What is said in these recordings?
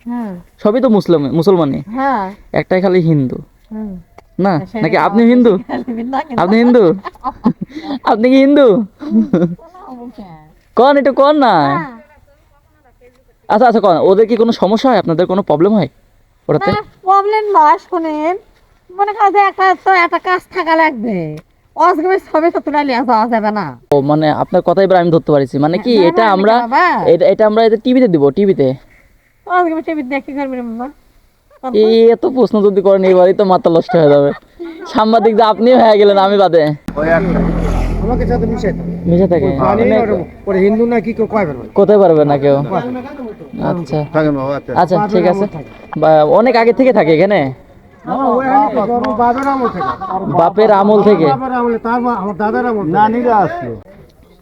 হুম। সবই তো মুসলমানই, হ্যাঁ। একটাই খালি হিন্দু হুম। না? সেটা নাকি তো আপনি অবশ্যই হিন্দু? না কিন্তু আপনি হিন্দু? আপনি কি হিন্দু? কোন একটু কোন না। আচ্ছা আচ্ছা, কোন ওদের কি কোনো সমস্যা হয়, আপনাদের কোনো প্রবলেম হয় না ওটাতে? প্রবলেম নয়, শুনেন, মনে করেন যে একটা কাজ থাকা লাগবে, অজগমের ছবি তো তুলে নিয়ে যাওয়া যাবে না। ও মানে আপনার কথা এবার আমি ধরতে পারছি, মানে হ্যাঁ, কি ধরে এটা পারেননি আমরা কেন বাবা? এটা আমরা এদের টিভিতে দিব, টিভিতে। অজগমের ছবি দিয়ে কি করবি রে বাবা? কোন তো? এই এত প্রশ্ন যদি করেন এবারই তো মাথা নষ্ট হয়ে যাবে। সাংবাদিক যে আপনি হয়ে গেলেন, আমি বাদে। আমাকে সাথে মিশে মিশে থাকে জানি মানে না ওরে হিন্দু না কি কেউ কয় পারবে না। কোথায় পারবে না কেউ। আচ্ছা থাকেন বাবা, আচ্ছা। আচ্ছা, ঠিক বাপের আছে। আমল থাকে। অনেক আগে থেকে থাকে এখানে, ওই আমি তো আমার বাপের আমল থেকে। বাপের আমল থেকে। আমার বাপের আমলে, আমার দাদার আমল থেকে। নানিরা আসলো।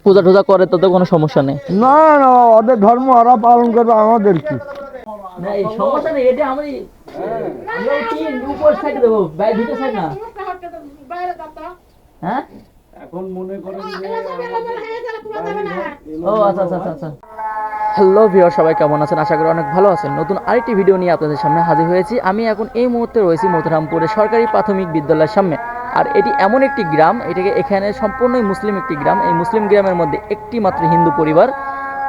পূজা টুজা করে তো তো কোনো সমস্যা নেই। না না, ওদের ধর্ম ওরা পালন করবে, আমাদের কি? এই সমস্যা নেই, এটা আমি আমরা কি উপর সাইড দেব, বাইরে ভিতর সাইড না। হ্যাঁ, এখন মনে করেন যে ও আচ্ছা আচ্ছা আচ্ছা আচ্ছা। হ্যালো ভিউয়ার, সবাই কেমন আছেন? আশা করি অনেক ভালো আছেন। নতুন আরেকটি ভিডিও নিয়ে আপনাদের সামনে হাজির হয়েছি। আমি এখন এই মুহূর্তে রয়েছি মথুরামপুরে সরকারি প্রাথমিক বিদ্যালয়ের সামনে। আর এটি এমন একটি গ্রাম, এখানে সম্পূর্ণই মুসলিম একটি গ্রাম। এই মুসলিম গ্রামের মধ্যে একটি মাত্র হিন্দু পরিবার,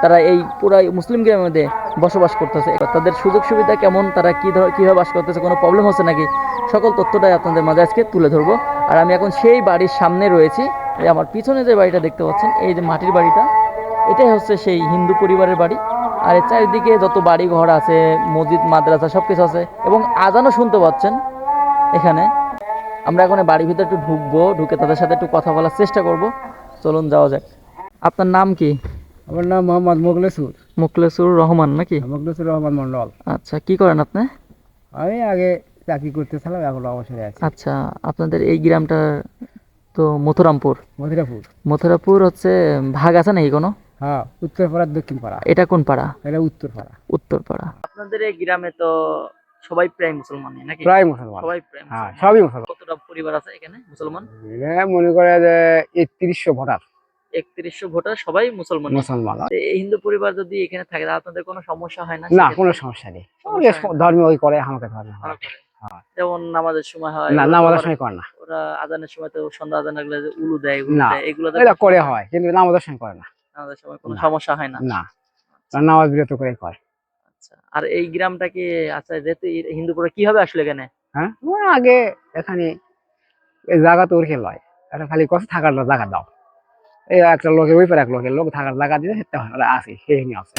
তারা এই পুরো মুসলিম গ্রামের মধ্যে বসবাস করতেছে। তাদের সুযোগ সুবিধা কেমন, তারা কীভাবে বাস করতেছে, কোনো প্রবলেম হচ্ছে নাকি, সকল তথ্যটাই আপনাদের মাঝে আজকে তুলে ধরবো। আর আমি এখন সেই বাড়ির সামনে রয়েছি। এই আমার পিছনে যে বাড়িটা দেখতে পাচ্ছেন, এই যে মাটির বাড়িটা, এটাই হচ্ছে সেই হিন্দু পরিবারের বাড়ি। আর এর চারিদিকে যত বাড়ি ঘর আছে, মসজিদ মাদ্রাসা সব কিছু আছে, এবং আজানও শুনতে পাচ্ছেন এখানে। আমরা এখন এই বাড়ির ভিতরে একটু ঢুকবো, ঢুকে তাদের সাথে একটু কথা বলার চেষ্টা করব। চলুন যাওয়া যাক। আপনার নাম কি? আমার নাম মোহাম্মদ মোগলেসুর। মুখলেসুর রহমান নাকি? মোগলেসুর রহমান মন্ডল। আচ্ছা, কি করেন আপনি? আমি আগে চাকরি করতেছিলাম, এখন অবসরে আছি। আচ্ছা, আপনাদের এই গ্রামটা তো মথুরামপুর। মথুরাপুর। মথুরাপুর হচ্ছে ভাগ আছে নাকি কোনো? হ্যাঁ, উত্তর পাড়া দক্ষিণ পাড়া। এটা কোন পাড়া? এটা উত্তর পাড়া। উত্তর পাড়া। আপনাদের এই গ্রামে তো সবাই প্রায় মুসলমান নাকি? প্রায় মুসলমান। সবাই প্রায় হ্যাঁ, মুসলমান। সবই মুসলমান। কতটা পরিবার আছে এখানে মুসলমান? মনে করে যে ৩১০০ ভোটার ৩১০০ ভোটার, সবাই মুসলমান। মুসলমান। এই হিন্দু পরিবার যদি এখানে থাকে, তাহলে আপনাদের কোনো সমস্যা হয় না? না, কোনো সমস্যা নেই। ধর্মে ওই করে, আমাকে ধর্মে ভালো হয়। করে। হ্যাঁ। যেমন নামাজের সময় হয়, না, ওরা তো নামাজের আবার সময় করে না। ওরা আজানের সময় তো সন্ধ্যা আজান লাগলে যে উলু দেয়, উলু না, দেয়, এগুলোতে এটা কোনো করে সমস্যা? হয়, কিন্তু নামাজের সময় করে না। নামাজের সময় কোনো না, সমস্যা হয় না? না, নামাজ বিরত করে করে। আচ্ছা, আর এই গ্রামটা কি, আচ্ছা যেহেতু হিন্দু পরিবার, কিভাবে আসলে এখানে? হ্যাঁ, আগে এখানে এই জায়গা তো ওরকে লয়, এটা খালি কথা থাকার জায়গা দাও। এই একটা লোকের ওই পারে এক লোকের লোক থাকার জায়গা দিয়ে সেটা আছে, সেই নিয়ে আছে।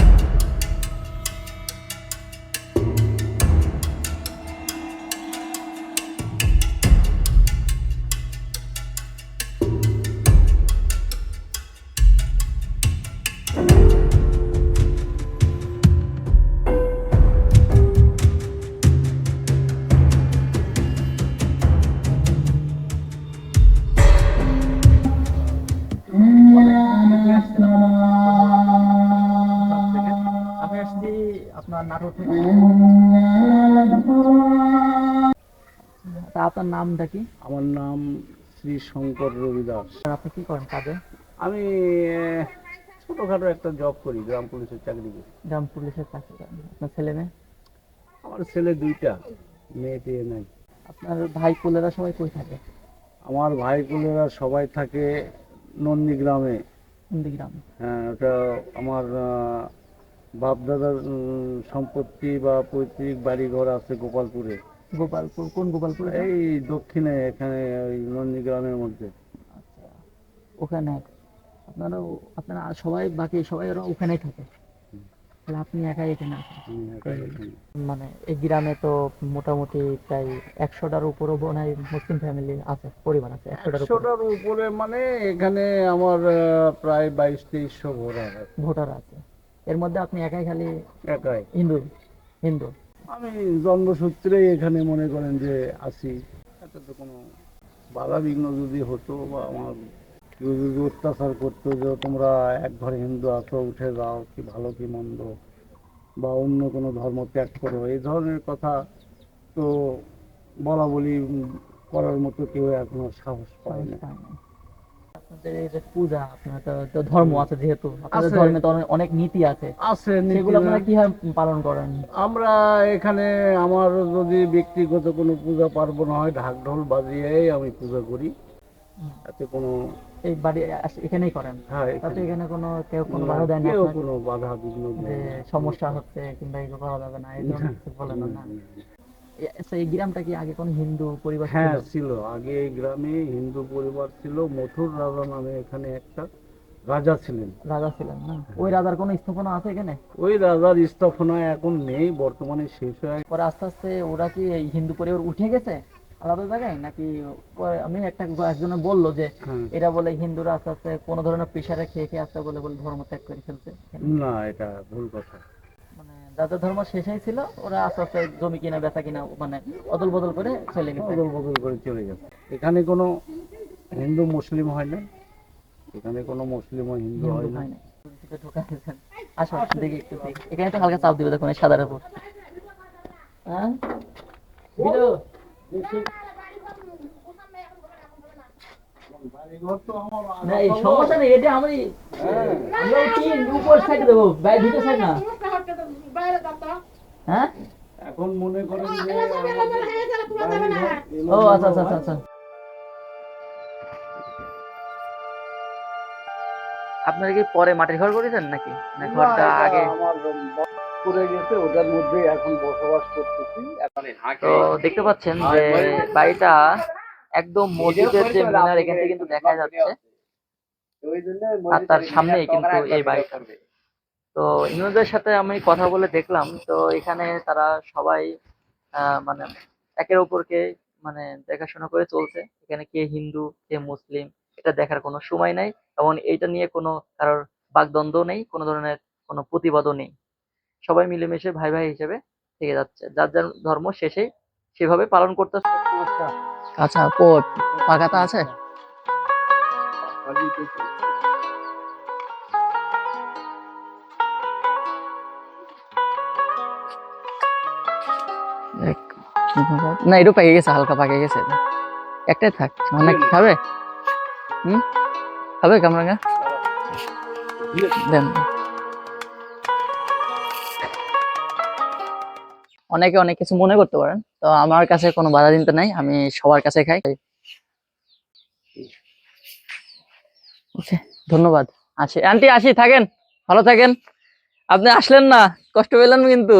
আমি আসছি আপনার নাটোর থেকে। তা আপনার নামটা কি? আমার নাম শ্রী শঙ্কর রবিদাস। আর আপনি কি করেন কাজে? আমি ছোটখাটো একটা জব করি, গ্রাম পুলিশের চাকরি করি। গ্রাম পুলিশের চাকরি করেন। আপনার ছেলে মেয়ে? আমার ছেলে দুইটা, মেয়ে টেয়ে নাই। আপনার ভাই পোলেরা সবাই কই থাকে? আমার ভাইগুলোরা সবাই থাকে নন্দীগ্রামে। হিন্দি গ্রামে। হ্যাঁ, ওটা আমার বাপ দাদার সম্পত্তি বা পৈতৃক বাড়ি ঘর আছে গোপালপুরে। গোপালপুর? কোন গোপালপুর? এই দক্ষিণে, এখানে ওই নন্দীগ্রামের মধ্যে। আচ্ছা, ওখানে আপনারা আপনারা সবাই, বাকি সবাই ওরা ওখানেই থাকে, তাহলে আপনি একাই এখানে আছেন? একাই এখানে। মানে এই গ্রামে তো মোটামুটি প্রায় ১০০টার উপরও মনে হয় মুসলিম ফ্যামিলি আছে, পরিবার আছে ১০০টার উপরে। ১০০টার উপরে মানে এখানে আমার প্রায় ২২-২৩০০ ভোটার আছে। এর মধ্যে আপনি একাই খালি একাই। হিন্দু? হিন্দু। আমি জন্মসূত্রেই এখানে মনে করেন যে আছি। এতে তো কোনো বাধা বিঘ্ন যদি হতো, বা আমার কেউ যদি অত্যাচার করতো যে তোমরা এক ঘরে হিন্দু আছো, উঠে যাও, কি ভালো কি মন্দ, বা অন্য কোনো ধর্ম ত্যাগ করো, এই ধরনের কথা তো বলা বলি করার মতো কেউ এখনো সাহস পায় না। আপনাদের এই যে পূজা, আপনার তো ধর্ম আছে, যেহেতু আপনাদের আছে। ধর্মে তো অনেক নীতি আছে, আছে সেগুলো নীতি। আপনারা কিভাবে পালন করেন? আমরা এখানে আমার যদি ব্যক্তিগত কোনো পূজা পার্বণ হয়, ঢাক ঢোল বাজিয়েই আমি পূজা করি। এতে কোনো এই বাড়ি এখানেই করেন? হ্যাঁ তাতে এখানে এখানে কেউ কোনো বাধা দেয় না কেউ আপনাকে? কোনো বাধা বিঘ্ন যে দেয় না। সমস্যা হচ্ছে কিংবা এগুলো করা যাবে না, এই ধরনের কিছু বলে না, না? আচ্ছা, এই গ্রামটা কি আগে কোনো হিন্দু পরিবার ছিল? হ্যাঁ ছিল, আগে এই গ্রামে হিন্দু পরিবার ছিল। মথুর রাজা নামে এখানে একটা রাজা ছিলেন। রাজা ছিলেন না? ওই রাজার কোনো স্থাপনা আছে এখানে? ওই রাজার স্থাপনা এখন নেই, বর্তমানে শেষ হয়ে পরে আস্তে আস্তে ওরা কি এই হিন্দু পরিবার উঠে গেছে আলাদা জায়গায়, নাকি পরে আমি একজনে বললো যে হ্যাঁ। এরা বলে হিন্দুরা আস্তে আস্তে কোনো ধরনের প্রেশারে খেয়ে খেয়ে আস্তে বলে বলে ধর্ম ত্যাগ করে ফেলছে। না, এটা ভুল কথা। মানে যাদের ধর্ম শেষই ছিল ওরা আস্তে আস্তে জমি কিনা বেচা কিনা মানে অদল বদল করে চলে গেছে। বদল বদল করে চলে গেছে। এখানে কোনো হিন্দু মুসলিম হয় না, এখানে কোনো মুসলিম ও হিন্দু হিন্দু হয় না। হয় না। ঢোকা গেছেন। আসো দেখি একটু দেখি। এখানে তো হালকা চাপ দিবে দেখুন এই সাদার উপর। হ্যাঁ বিলো, না এই সমস্যা নেই, এটা আমি আমরা তিন উপর সাইড দেবো, বাইরে ভিতর সাইড না। হ্যাঁ এখন মনে করেন যে ও আচ্ছা আচ্ছা আচ্ছা আচ্ছা। আপনারা কি পরে মাটির ঘর করেছেন নাকি, না ঘরটা আগে? আমার করে গেছে, ওটার মধ্যে এখন বসবাস করতেছি। তো দেখতে পাচ্ছেন যে বাড়িটা একদম মসজিদের যে মিনার এখান থেকে কিন্তু দেখা যাচ্ছে, আর তার সামনেই কিন্তু এই বাড়িটা। তো ইউনুসের সাথে আমি কথা বলে দেখলাম, তো এখানে তারা সবাই মানে একের অপরকে মানে দেখাশোনা করে চলছে। এখানে কে হিন্দু কে মুসলিম এটা দেখার কোনো সময় নাই, এবং এইটা নিয়ে কোনো কারোর বাগদ্বন্দ্ব নেই, কোনো ধরনের কোনো প্রতিবাদও নেই। সবাই মিলেমিশে ভাই ভাই হিসেবে থেকে যাচ্ছে, যার যার ধর্ম শেষে সেভাবে পালন করতেছে। আচ্ছা, পাকাতা আছে? না এটাও পেকে গেছে, হালকা পাকে গেছে। একটাই থাক, অনেক খাবে। খাবে কামরাঙ্গা? দেন। অনেকে অনেক কিছু মনে করতে পারেন, তো আমার কাছে কোনো বাধা চিন্তা নাই, আমি সবার কাছে খাই। ওকে, ধন্যবাদ। আসি আন্টি, আসি, থাকেন, ভালো থাকেন। আপনি আসলেন না, কষ্ট পেলেন কিন্তু।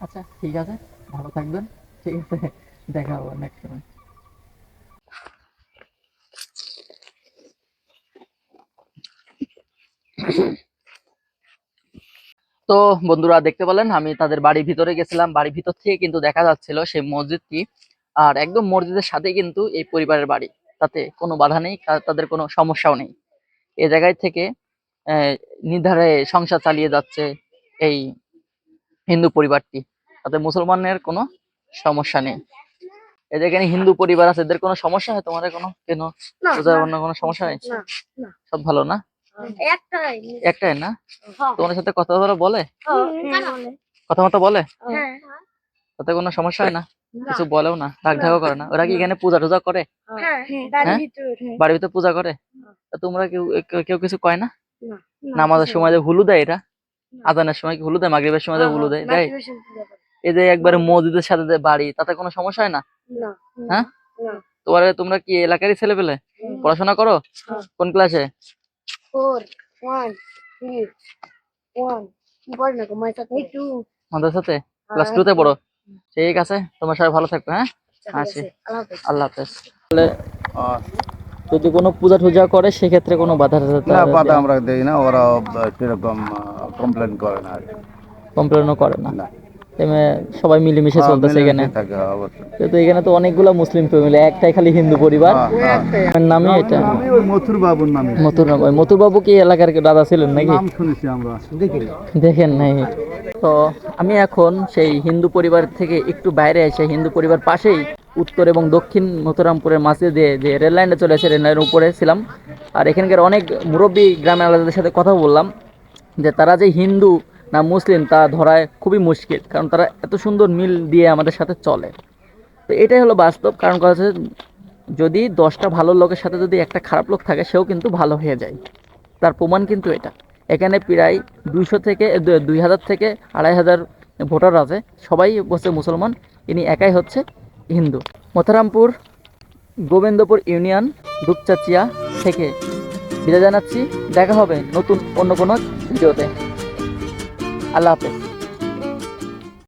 আচ্ছা ঠিক আছে, ভালো থাকবেন। ঠিক আছে, দেখা হবে নেক্সট টাইম। তো বন্ধুরা দেখতে পেলেন, আমি তাদের বাড়ির ভিতরে গেছিলাম, বাড়ির ভিতর থেকে কিন্তু দেখা যাচ্ছিল সেই মসজিদটি, আর একদম মসজিদের সাথে কিন্তু এই পরিবারের বাড়ি, তাতে কোনো বাধা নেই, তাদের কোনো সমস্যাও নেই। এই জায়গায় থেকে নির্ধারে সংসার চালিয়ে যাচ্ছে এই হিন্দু পরিবারটি, তাতে মুসলমানের কোনো সমস্যা নেই। এদের এখানে হিন্দু পরিবার আছে, এদের কোনো সমস্যা হয় তোমাদের কোনো কেন পূজা অন্য কোনো সমস্যা নেই? সব ভালো না? একটাই না? তোমাদের সাথে কথাবার্তা বলে, কথাবার্তা বলে, তাতে কোনো সমস্যা হয় না? কিছু বলেও না, রাগ ঢাকও করে না? ওরা কি এখানে পূজা টুজা করে? হ্যাঁ, বাড়ির ভিতরে পূজা করে? তা তোমরা কেউ কেউ কেউ কিছু কয় না? নামাজের সময় যে হুলু দেয় এরা, আজানের সময় কি হুলু দেয়, মাগরিবের সময় যে হুলু দেয় দেয়? এই যে একবারে মসজিদের সাথে যে বাড়ি, তাতে কোনো সমস্যা হয় না? হ্যাঁ, তোমরা কি এলাকারই ছেলে পেলে? পড়াশোনা করো? কোন ক্লাসে? মাদ্রাসাতে ক্লাস 2 তে পড়ো? ঠিক আছে, তোমার সবাই ভালো থাকবে। হ্যাঁ, আসি, আল্লাহ হাফেজ। তাহলে যদি কোনো পূজা টুজা করে সেক্ষেত্রে কোনো বাধা না, বাধা আমরা দেই না, ওরা সেরকম কমপ্লেন করে না। কমপ্লেনও করে না? না, সবাই মিলেমিশে চলতেছে এখানে। মিলেমিশে থাকে, অবশ্যই। কিন্তু এখানে তো অনেকগুলা মুসলিম ফ্যামিলি, একটাই খালি হিন্দু পরিবার। এর নামই এটা আমি ওই মথুর বাবুর নামে। মথুর বাবু কি এলাকার রাজা ছিলেন নাকি? নাম শুনেছি আমরা, দেখিনি। দেখেন নাই? তো আমি এখন সেই হিন্দু পরিবার থেকে একটু বাইরে এসে, হিন্দু পরিবার পাশেই উত্তর এবং দক্ষিণ মথুরামপুরের মাঝে দিয়ে যে রেল লাইনটা চলে আসে, রেল লাইনের উপরে ছিলাম। আর এখানকার অনেক মুরব্বী গ্রামের আলাদাদের সাথে কথা বললাম, যে তারা যে হিন্দু না মুসলিম তা ধরায় খুবই মুশকিল, কারণ তারা এত সুন্দর মিল দিয়ে আমাদের সাথে চলে। তো এটাই হলো বাস্তব, কারণ কথা হচ্ছে যদি 10টা ভালো লোকের সাথে যদি একটা খারাপ লোক থাকে সেও কিন্তু ভালো হয়ে যায়। তার প্রমাণ কিন্তু এটা। এখানে প্রায় 200 থেকে 2000 থেকে 2500 ভোটার আছে, সবাই হচ্ছে মুসলমান, ইনি একাই হচ্ছে হিন্দু। মথুরামপুর গোবিন্দপুর ইউনিয়ন দুপচাচিয়া থেকে বিদায় জানাচ্ছি। দেখা হবে নতুন অন্য কোনো ভিডিওতে। আল্লাহ হাফেজ।